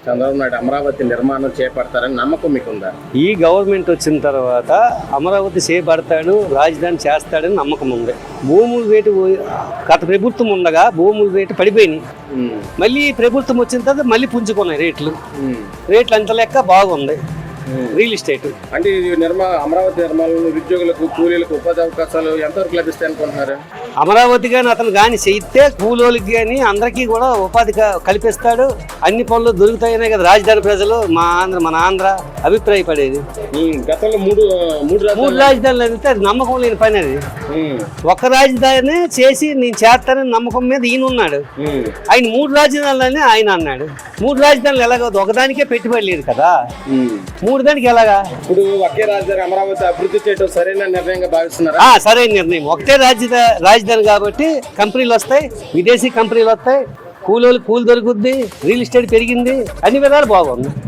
చంద్రబాబు నాయుడు అమరావతి నిర్మాణం చేపడతారని నమ్మకం మీకుందా? ఈ గవర్నమెంట్ వచ్చిన తర్వాత అమరావతి చేపడతాడు, రాజధాని చేస్తాడని నమ్మకం ఉంది. భూముల రేటు గత ప్రభుత్వం ఉండగా భూముల రేటు పడిపోయినాయి. మళ్ళీ ప్రభుత్వం వచ్చిన తర్వాత మళ్ళీ పుంజుకున్నాయి రేట్లు అంత లెక్క బాగుంది. రియల్ ఎస్టేట్ అంటే అమరావతి నిర్మాణంలో నిరుద్యోగులకు, కూలీలకు ఉపాధి అవకాశాలు ఎంతవరకు లభిస్తాయి అనుకుంటున్నారు? అమరావతి కానీ అతను కానీ చేయితే కూలోళ్ళకి కానీ అందరికీ కూడా ఉపాధి కల్పిస్తాడు. అన్ని పనులు దొరుకుతాయనే కదా రాజధాని ప్రజలు మన ఆంధ్ర అభిప్రాయపడేది. గతంలో మూడు రాజధానులు అంటే అది నమ్మకం లేని పని. అది ఒక రాజధాని చేసి నేను చేస్తానని నమ్మకం మీద ఈయన ఉన్నాడు. ఆయన 3 రాజధానులని ఆయన అన్నాడు. 3 రాజధానులు ఎలాగవుతుంది? ఒకదానికే పెట్టుబడి లేదు కదా, 3 దానికి ఎలాగా? ఇప్పుడు ఒకే రాజధాని అమరావతి అభివృద్ధి చేయడం సరైన నిర్ణయంగా భావిస్తున్నారా? సరైన నిర్ణయం. ఒకటే రాజధాని కాబట్టి కంపెనీలు వస్తాయి, విదేశీ కంపెనీలు వస్తాయి, కూలి దొరుకుద్ది, రియల్ ఎస్టేట్ పెరిగింది, అన్ని విధాలు బాగుంది.